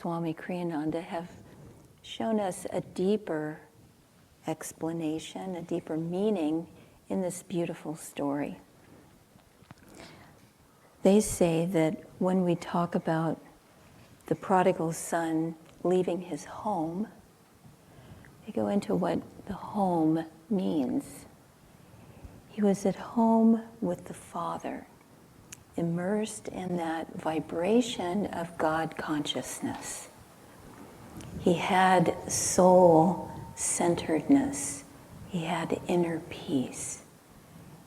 Swami Kriyananda have shown us a deeper explanation, a deeper meaning in this beautiful story. They say that when we talk about the prodigal son leaving his home, they go into what the home means. He was at home with the Father, immersed in that vibration of God consciousness. He had soul-centeredness. He had inner peace.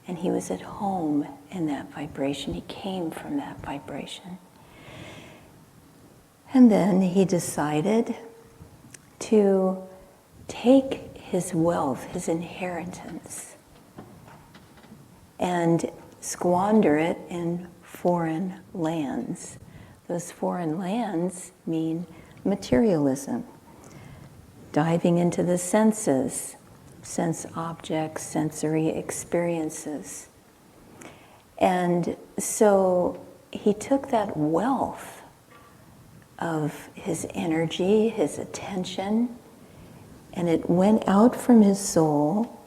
And he was at home in that vibration. He came from that vibration. And then he decided to take his wealth, his inheritance, and squander it in foreign lands. Those foreign lands mean materialism, diving into the senses, sense objects, sensory experiences. And so he took that wealth of his energy, his attention, and it went out from his soul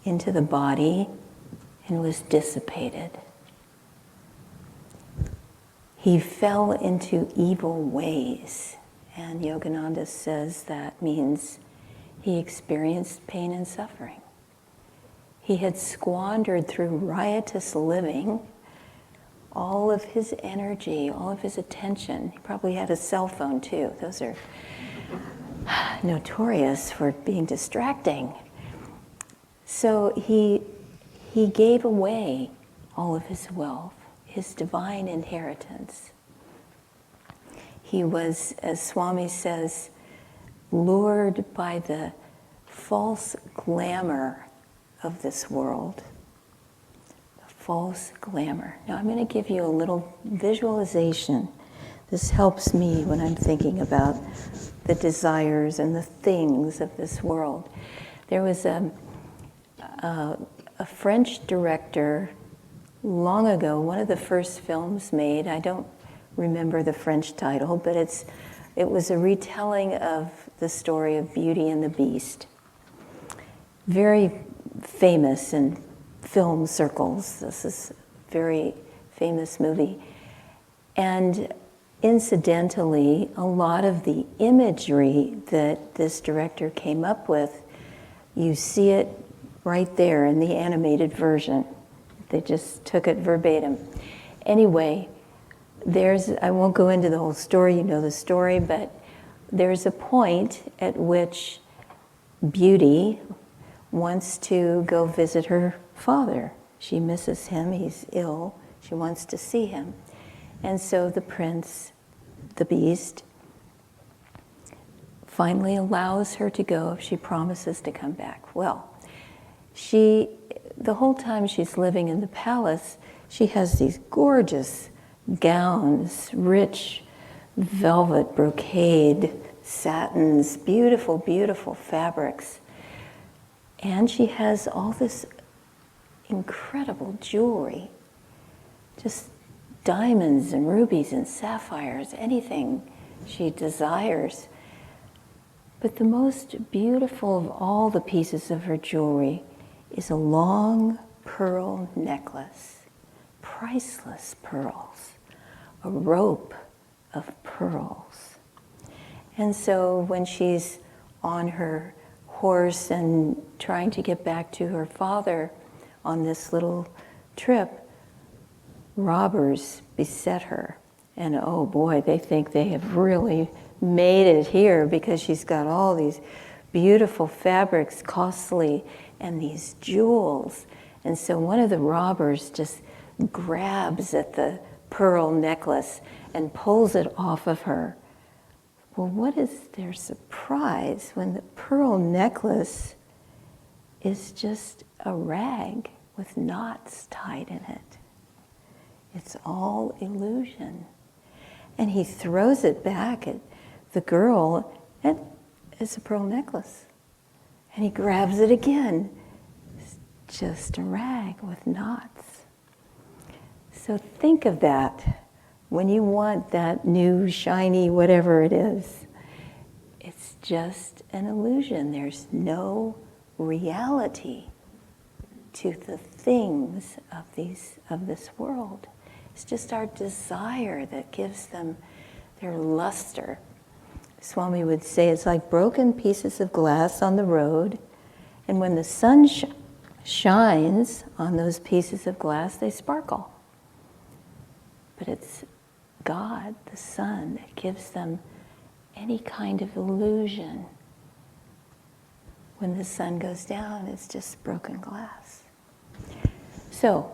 into the body and was dissipated. He fell into evil ways, and Yogananda says that means he experienced pain and suffering. He had squandered through riotous living all of his energy, all of his attention. He probably had a cell phone too. Those are notorious for being distracting. So he gave away all of his wealth, his divine inheritance. He was, as Swami says, lured by the false glamour of this world. The false glamour. Now I'm going to give you a little visualization. This helps me when I'm thinking about the desires and the things of this world. There was a French director long ago, one of the first films made, I don't remember the French title, but it was a retelling of the story of Beauty and the Beast. Very famous in film circles. This is a very famous movie. And incidentally, a lot of the imagery that this director came up with, you see it right there in the animated version. They just took it verbatim. Anyway, I won't go into the whole story, you know the story, but there's a point at which Beauty wants to go visit her father. She misses him, he's ill, she wants to see him. And so the prince, the beast, finally allows her to go if she promises to come back. Well, the whole time she's living in the palace, she has these gorgeous gowns, rich velvet, brocade, satins, beautiful, beautiful fabrics. And she has all this incredible jewelry, just diamonds and rubies and sapphires, anything she desires. But the most beautiful of all the pieces of her jewelry is a long pearl necklace, priceless pearls, a rope of pearls. And so when she's on her horse and trying to get back to her father on this little trip, robbers beset her. And oh boy, they think they have really made it here because she's got all these beautiful fabrics, costly, and these jewels. And so one of the robbers just grabs at the pearl necklace and pulls it off of her. Well, what is their surprise when the pearl necklace is just a rag with knots tied in it? It's all illusion. And he throws it back at the girl, and it's a pearl necklace. And he grabs it again. It's just a rag with knots. So think of that when you want that new, shiny, whatever it is, it's just an illusion. There's no reality to the things of this world. It's just our desire that gives them their luster. Swami would say it's like broken pieces of glass on the road, and when the sun shines on those pieces of glass, they sparkle. But it's God, the sun, that gives them any kind of illusion. When the sun goes down, it's just broken glass. So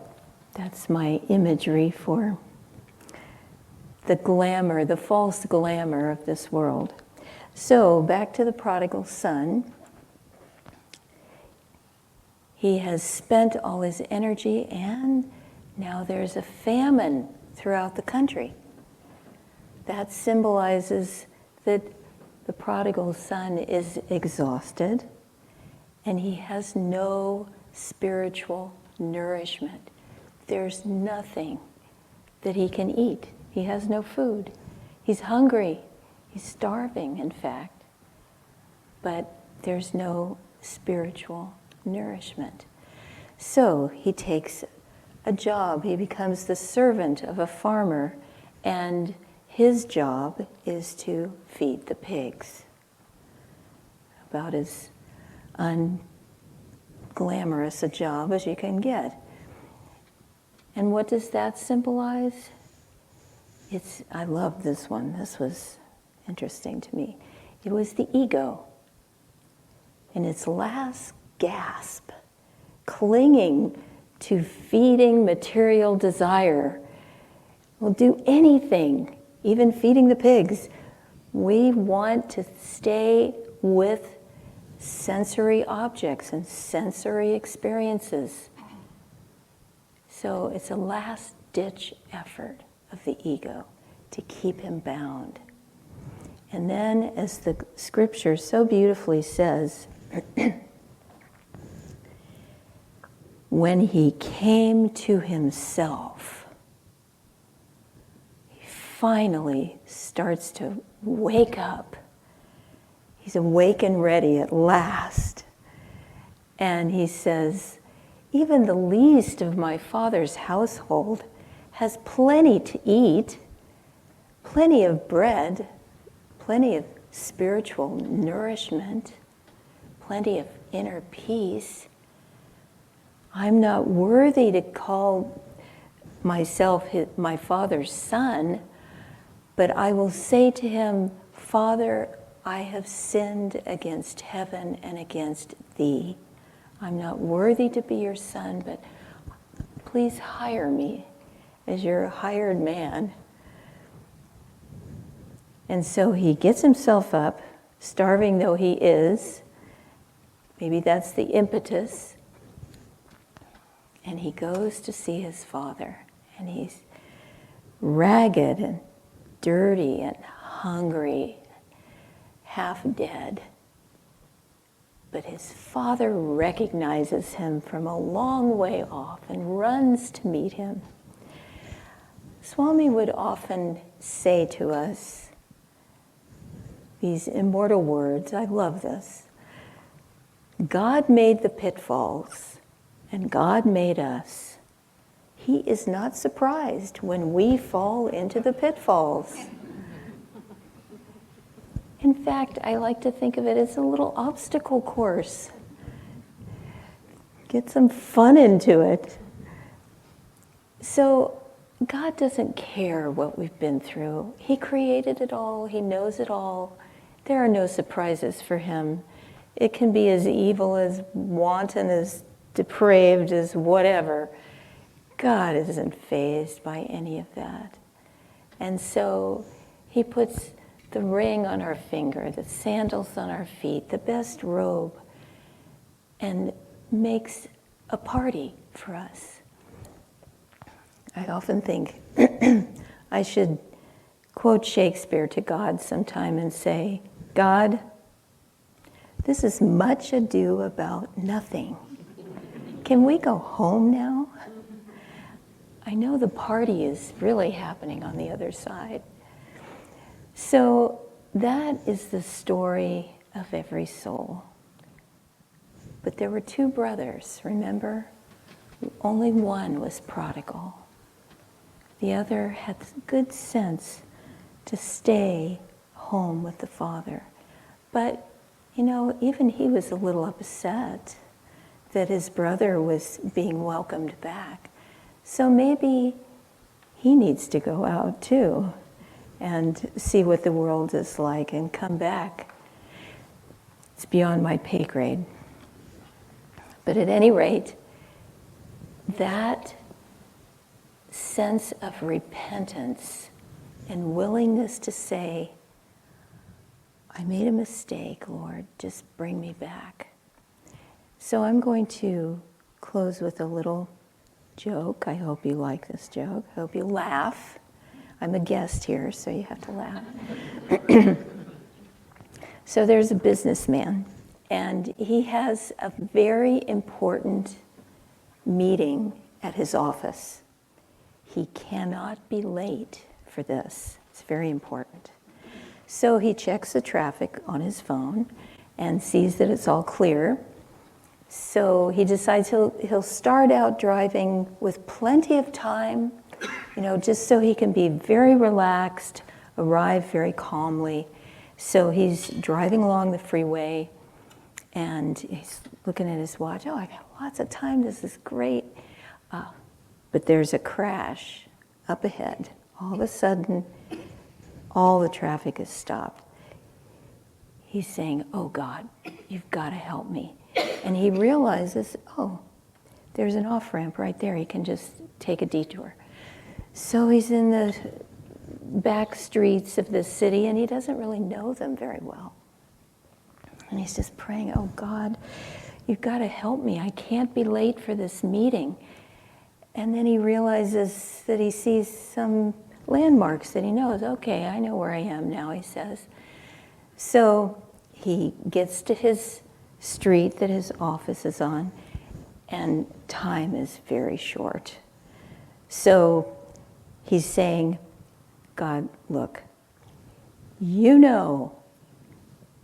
that's my imagery for the glamour, the false glamour of this world. So back to the prodigal son. He has spent all his energy, and now there's a famine throughout the country. That symbolizes that the prodigal son is exhausted and he has no spiritual nourishment. There's nothing that he can eat. He has no food. He's hungry. He's starving, in fact. But there's no spiritual nourishment. So he takes a job. He becomes the servant of a farmer, and his job is to feed the pigs. About as unglamorous a job as you can get. And what does that symbolize? I love this one. This was interesting to me. It was the ego in its last gasp, clinging to feeding material desire. Will do anything, even feeding the pigs. We want to stay with sensory objects and sensory experiences. So it's a last-ditch effort of the ego to keep him bound. And then, as the scripture so beautifully says, when he came to himself, he finally starts to wake up. He's awake and ready at last. And he says, even the least of my father's household has plenty to eat, plenty of bread, plenty of spiritual nourishment, plenty of inner peace. I'm not worthy to call myself my father's son, but I will say to him, Father, I have sinned against heaven and against thee. I'm not worthy to be your son, but please hire me as your hired man. And so he gets himself up, starving though he is. Maybe that's the impetus. And he goes to see his father. And he's ragged and dirty and hungry, half dead. But his father recognizes him from a long way off and runs to meet him. Swami would often say to us these immortal words. I love this. God made the pitfalls, and God made us. He is not surprised when we fall into the pitfalls. In fact, I like to think of it as a little obstacle course. Get some fun into it. So God doesn't care what we've been through. He created it all. He knows it all. There are no surprises for him. It can be as evil, as wanton, as depraved, as whatever. God isn't fazed by any of that. And so he puts the ring on our finger, the sandals on our feet, the best robe, and makes a party for us. I often think I should quote Shakespeare to God sometime and say, God, this is much ado about nothing. Can we go home now? I know the party is really happening on the other side. So that is the story of every soul. But there were two brothers, remember? Only one was prodigal. The other had good sense to stay home with the father. But, even he was a little upset that his brother was being welcomed back. So maybe he needs to go out too and see what the world is like and come back. It's beyond my pay grade. But at any rate, that sense of repentance and willingness to say, I made a mistake, Lord, just bring me back. So I'm going to close with a little joke. I hope you like this joke. I hope you laugh. I'm a guest here, so you have to laugh. So there's a businessman, and he has a very important meeting at his office. He cannot be late for this. It's very important. So he checks the traffic on his phone and sees that it's all clear. So he decides he'll start out driving with plenty of time, just so he can be very relaxed, arrive very calmly. So he's driving along the freeway, and he's looking at his watch. Oh, I got lots of time. This is great. But there's a crash up ahead. All of a sudden, all the traffic is stopped. He's saying, oh God, you've got to help me. And he realizes, oh, there's an off-ramp right there. He can just take a detour. So he's in the back streets of the city, and he doesn't really know them very well. And he's just praying, oh God, you've got to help me. I can't be late for this meeting. And then he realizes that he sees some landmarks that he knows. Okay, I know where I am now, he says. So he gets to his street that his office is on, and time is very short. So he's saying, God, look, you know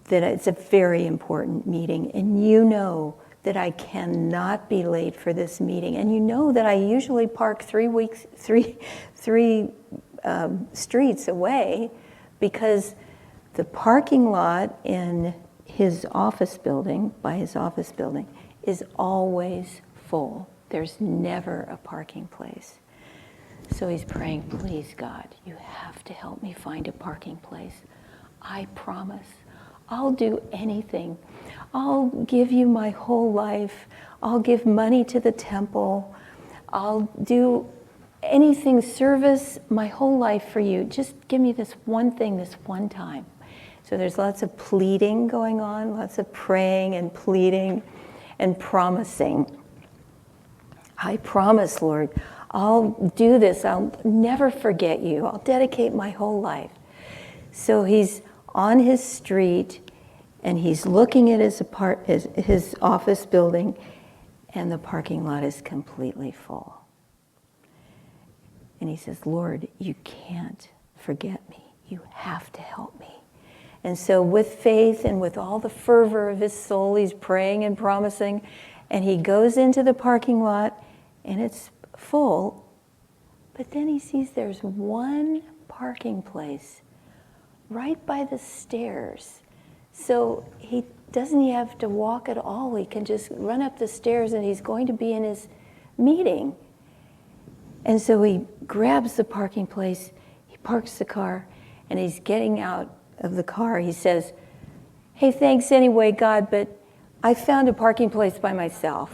that it's a very important meeting, and you know that I cannot be late for this meeting, and you know that I usually park three streets away, because the parking lot in his office building, by his office building, is always full. There's never a parking place. So he's praying, please God, you have to help me find a parking place. I promise. I'll do anything. I'll give you my whole life. I'll give money to the temple. I'll do anything, service my whole life for you. Just give me this one thing, this one time. So there's lots of pleading going on, lots of praying and pleading and promising. I promise, Lord, I'll do this. I'll never forget you. I'll dedicate my whole life. So he's on his street, and he's looking at his office building, and the parking lot is completely full. And he says, Lord, you can't forget me. You have to help me. And so with faith and with all the fervor of his soul, he's praying and promising, and he goes into the parking lot, and it's full, but then he sees there's one parking place right by the stairs. So he doesn't have to walk at all. He can just run up the stairs, and he's going to be in his meeting. And so he grabs the parking place, he parks the car, and he's getting out of the car. He says, hey, thanks anyway, God, but I found a parking place by myself.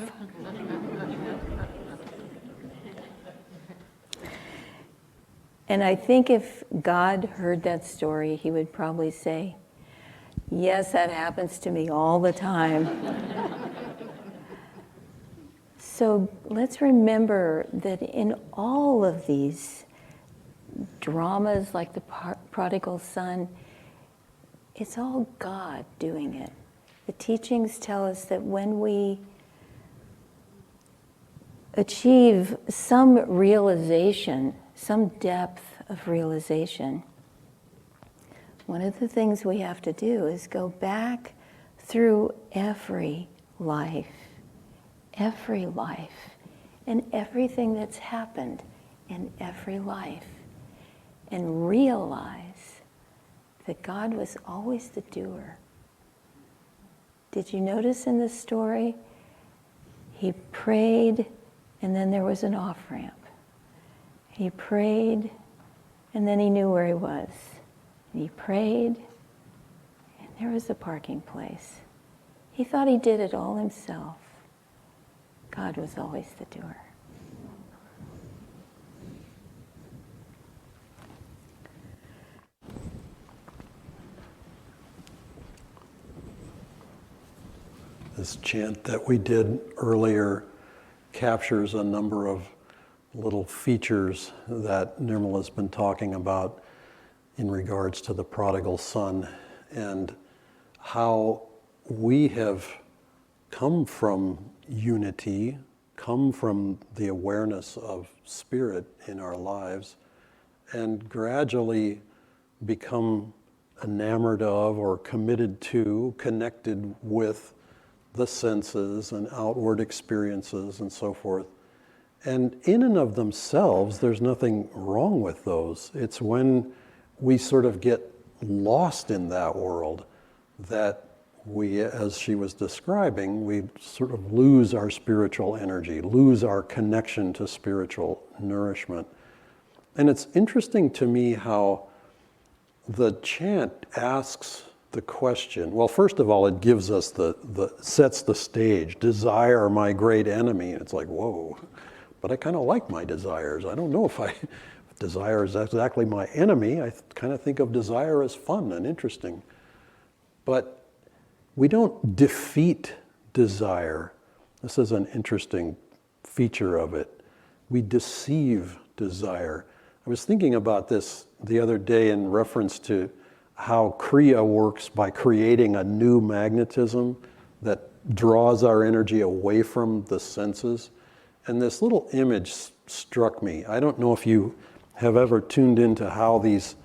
And I think if God heard that story, he would probably say, yes, that happens to me all the time. So let's remember that in all of these dramas like the prodigal son, it's all God doing it. The teachings tell us that when we achieve some realization, some depth of realization, one of the things we have to do is go back through every life, and everything that's happened in every life, and realize that God was always the doer. Did you notice in this story? He prayed, and then there was an off-ramp. He prayed, and then he knew where he was. And he prayed, and there was a parking place. He thought he did it all himself. God was always the doer. This chant that we did earlier captures a number of little features that Nirmala's been talking about in regards to the prodigal son and how we have come from unity, come from the awareness of spirit in our lives, and gradually become enamored of or committed to, connected with the senses and outward experiences and so forth. And in and of themselves, there's nothing wrong with those. It's when we sort of get lost in that world that we, as she was describing, we sort of lose our spiritual energy, lose our connection to spiritual nourishment. And it's interesting to me how the chant asks the question, well, first of all, it gives us sets the stage, desire, my great enemy. It's like, whoa, but I kind of like my desires. I don't know if desire is exactly my enemy. I kind of think of desire as fun and interesting. But we don't defeat desire. This is an interesting feature of it. We deceive desire. I was thinking about this the other day in reference to how Kriya works by creating a new magnetism that draws our energy away from the senses. And this little image struck me. I don't know if you have ever tuned into how these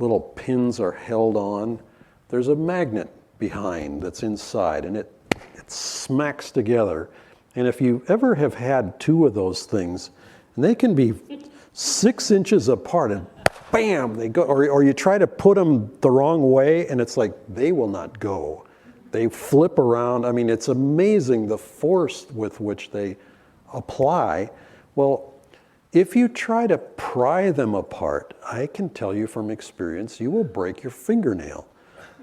little pins are held on. There's a magnet behind that's inside, and it smacks together. And if you ever have had two of those things, and they can be 6 inches apart, and bam, they go, or you try to put them the wrong way, and it's like they will not go. They flip around. I mean, it's amazing the force with which they apply. Well, if you try to pry them apart, I can tell you from experience, you will break your fingernail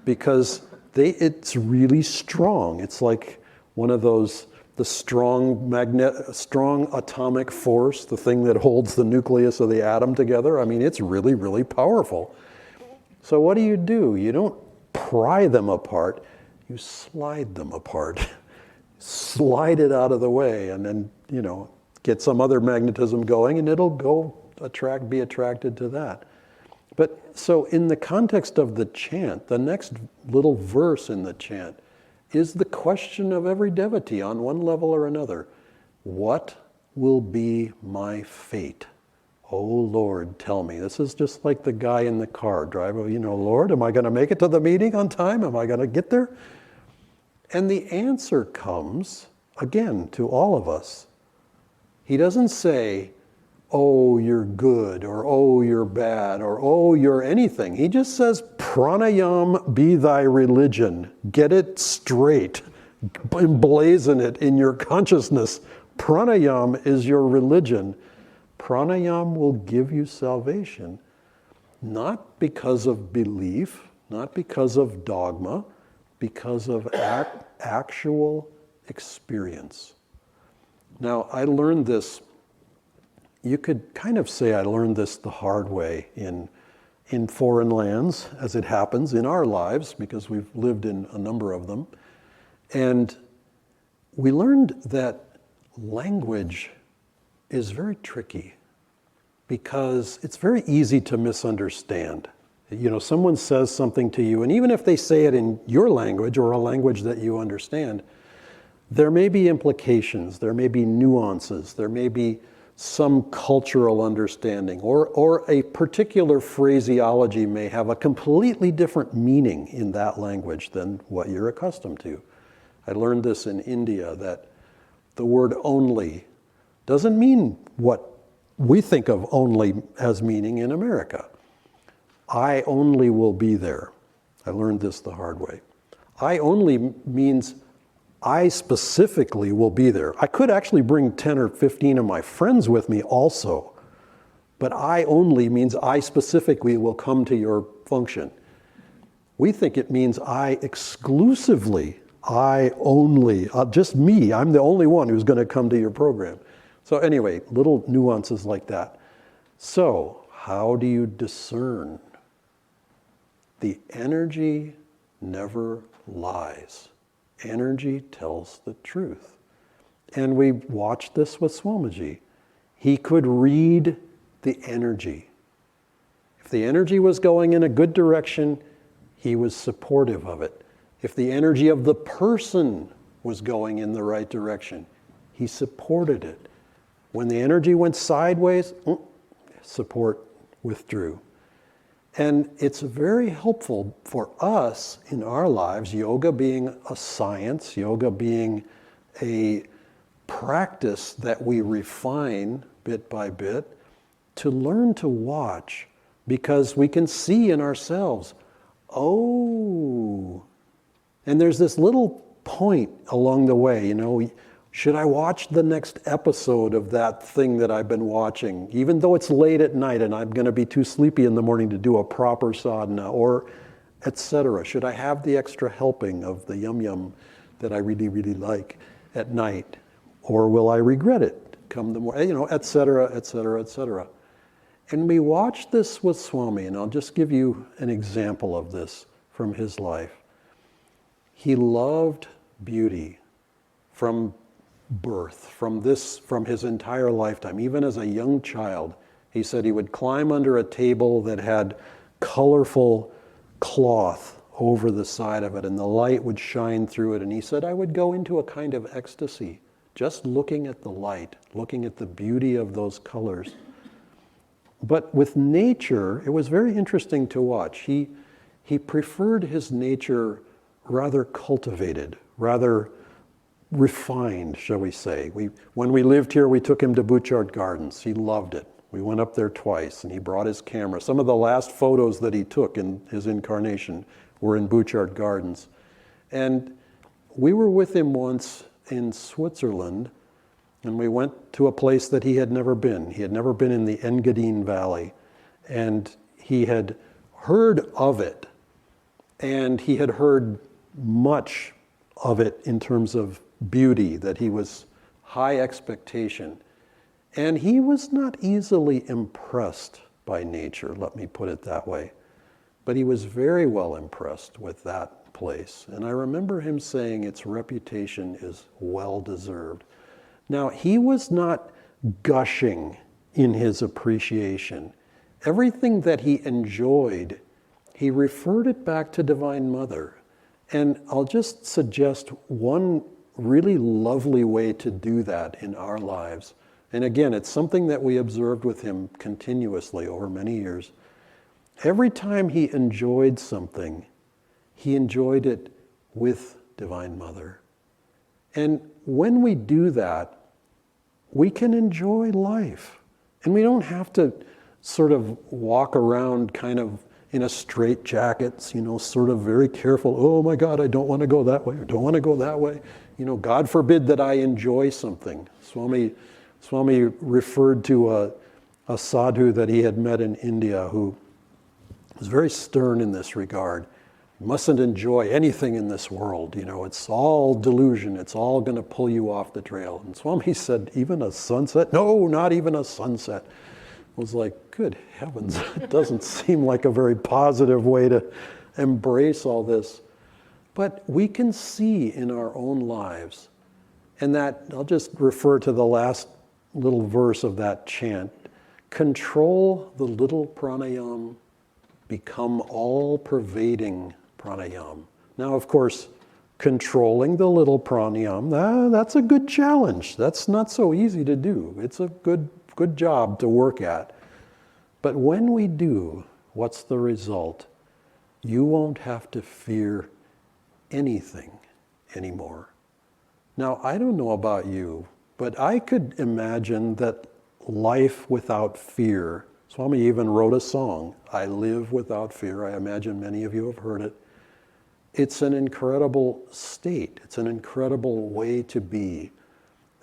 because it's really strong. It's like one of those, the strong atomic force, the thing that holds the nucleus of the atom together. I mean, it's really, really powerful. So what do? You don't pry them apart, you slide them apart. Slide it out of the way, and then, get some other magnetism going, and it'll be attracted to that. But so in the context of the chant, the next little verse in the chant is the question of every devotee on one level or another. What will be my fate? Oh Lord, tell me. This is just like the guy in the car driving, Lord, am I going to make it to the meeting on time? Am I going to get there? And the answer comes, again, to all of us. He doesn't say, oh, you're good, or oh, you're bad, or oh, you're anything. He just says, pranayam be thy religion. Get it straight. Emblazon it in your consciousness. Pranayam is your religion. Pranayam will give you salvation, not because of belief, not because of dogma, because of actual experience. Now, I learned this, you could kind of say I learned this the hard way in foreign lands, as it happens in our lives, because we've lived in a number of them. And we learned that language is very tricky because it's very easy to misunderstand. Someone says something to you, and even if they say it in your language or a language that you understand, there may be implications, there may be nuances, there may be some cultural understanding, or a particular phraseology may have a completely different meaning in that language than what you're accustomed to. I learned this in India, that the word only doesn't mean what we think of only as meaning in America. I only will be there. I learned this the hard way. I only means I specifically will be there. I could actually bring 10 or 15 of my friends with me also, but I only means I specifically will come to your function. We think it means I exclusively, I only, just me, I'm the only one who's going to come to your program. So anyway, little nuances like that. So, how do you discern? The energy never lies. Energy tells the truth. And we watched this with Swamiji. He could read the energy. If the energy was going in a good direction, he was supportive of it. If the energy of the person was going in the right direction, he supported it. When the energy went sideways, support withdrew. And it's very helpful for us in our lives, yoga being a science, yoga being a practice that we refine bit by bit, to learn to watch, because we can see in ourselves, oh, and there's this little point along the way, you know, should I watch the next episode of that thing that I've been watching, even though it's late at night and I'm going to be too sleepy in the morning to do a proper sadhana, or etc. Should I have the extra helping of the yum-yum that I really, really like at night? Or will I regret it come the morning, you know, etc., etc., etc. And we watched this with Swami, and I'll just give you an example of this from his life. He loved beauty from birth, from his entire lifetime. Even as a young child, he said he would climb under a table that had colorful cloth over the side of it, and the light would shine through it. And he said, I would go into a kind of ecstasy, just looking at the light, looking at the beauty of those colors. But with nature, it was very interesting to watch. He preferred his nature rather cultivated, rather refined, shall we say. When we lived here, we took him to Butchart Gardens. He loved it. We went up there twice, and he brought his camera. Some of the last photos that he took in his incarnation were in Butchart Gardens. And we were with him once in Switzerland, and we went to a place that he had never been. He had never been in the Engadine Valley, and he had heard of it, and he had heard much of it in terms of beauty, that he was high expectation. And he was not easily impressed by nature, let me put it that way. But he was very well impressed with that place. And I remember him saying its reputation is well deserved. Now, he was not gushing in his appreciation. Everything that he enjoyed, he referred it back to Divine Mother. And I'll just suggest one really lovely way to do that in our lives. And again, it's something that we observed with him continuously over many years. Every time he enjoyed something, he enjoyed it with Divine Mother. And when we do that, we can enjoy life. And we don't have to sort of walk around kind of in a straitjacket, you know, sort of very careful. Oh my God, I don't want to go that way, or don't want to go that way. You know, God forbid that I enjoy something. Swami referred to a sadhu that he had met in India who was very stern in this regard. You mustn't enjoy anything in this world, you know, it's all delusion, it's all going to pull you off the trail. And Swami said, even a sunset? No, not even a sunset. I was like, good heavens, it doesn't seem like a very positive way to embrace all this. But we can see in our own lives, and that, I'll just refer to the last little verse of that chant, control the little pranayam, become all-pervading pranayam. Now, of course, controlling the little pranayam, that's a good challenge. That's not so easy to do. It's a good job to work at. But when we do, what's the result? You won't have to fear anything anymore. Now, I don't know about you, but I could imagine that life without fear, Swami even wrote a song, I Live Without Fear. I imagine many of you have heard it. It's an incredible state. It's an incredible way to be.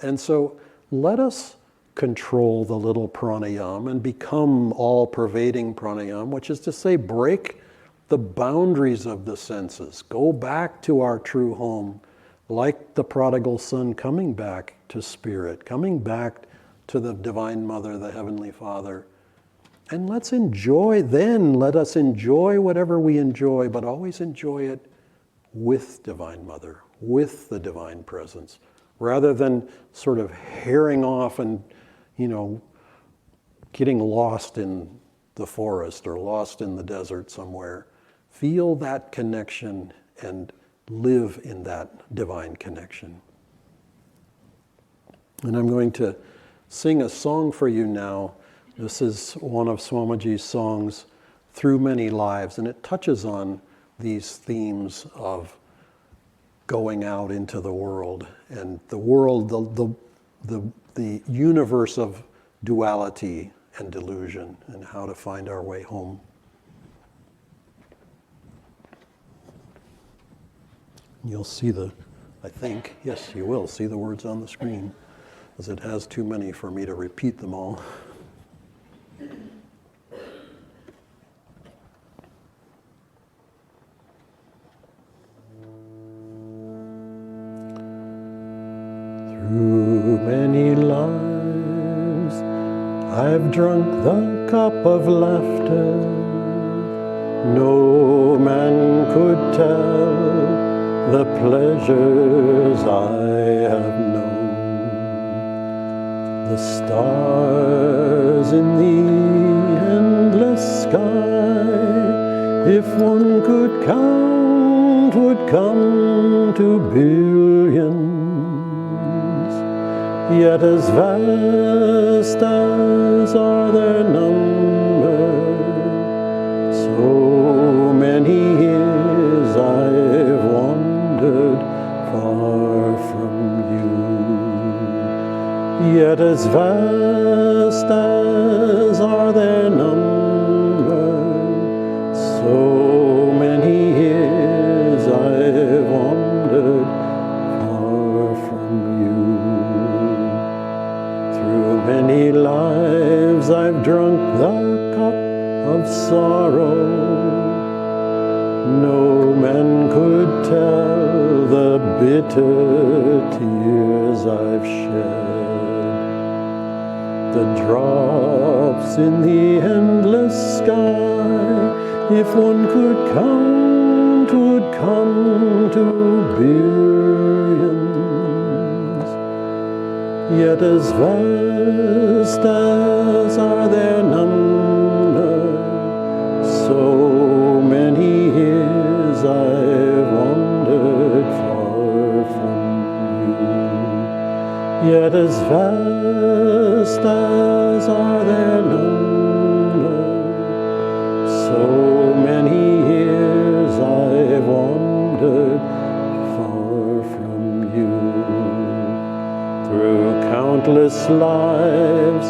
And so let us control the little pranayam and become all-pervading pranayam, which is to say, break the boundaries of the senses. Go back to our true home, like the prodigal son coming back to spirit, coming back to the Divine Mother, the Heavenly Father. And let us enjoy whatever we enjoy, but always enjoy it with Divine Mother, with the Divine Presence, rather than sort of herring off and, getting lost in the forest or lost in the desert somewhere. Feel that connection and live in that divine connection. And I'm going to sing a song for you now. This is one of Swamiji's songs, Through Many Lives, and it touches on these themes of going out into the world, and the world, the universe of duality and delusion, and how to find our way home. You'll see yes, you will see the words on the screen, as it has too many for me to repeat them all. Through many lives, I've drunk the cup of laughter. No man could tell the pleasures I have known. The stars in the endless sky, if one could count, would come to billions. Yet as vast as are their number, so many years I've wandered far from you. Yet as vast as are their number, so many years I've wandered far from you. Through many lives I've drunk the cup of sorrow. No man could tell the bitter tears I've shed. The drops in the endless sky, if one could count, would come to billions. Yet as vast as are their number, so many years I've wandered far from you. Yet as vast as are their number, so many years I've wandered far from you. Through countless lives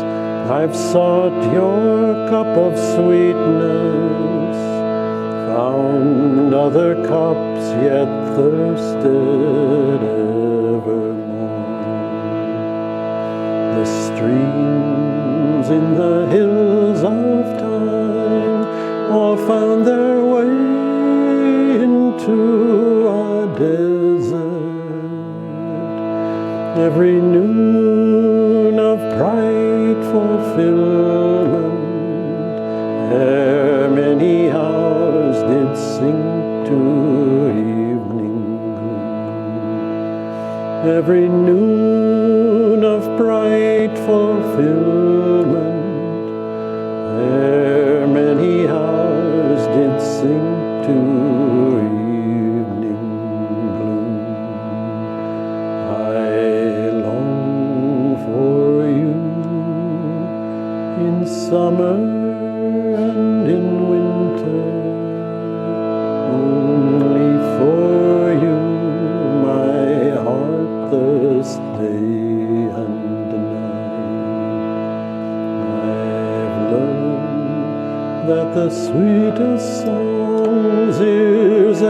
I've sought your cup of sweetness, found other cups, yet thirsted evermore. The streams in the hills of time all found their way into a desert. Every noon of bright fulfillment, ere many hours did sink to evening gloom. Every noon of bright fulfillment, ere many hours did sink to evening gloom.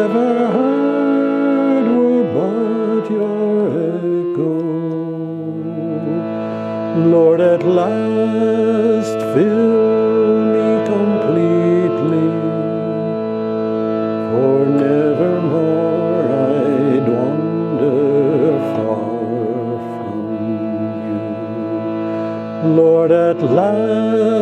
ever heard were but your echo. Lord, at last fill me completely, for nevermore I'd wander far from you. Lord, at last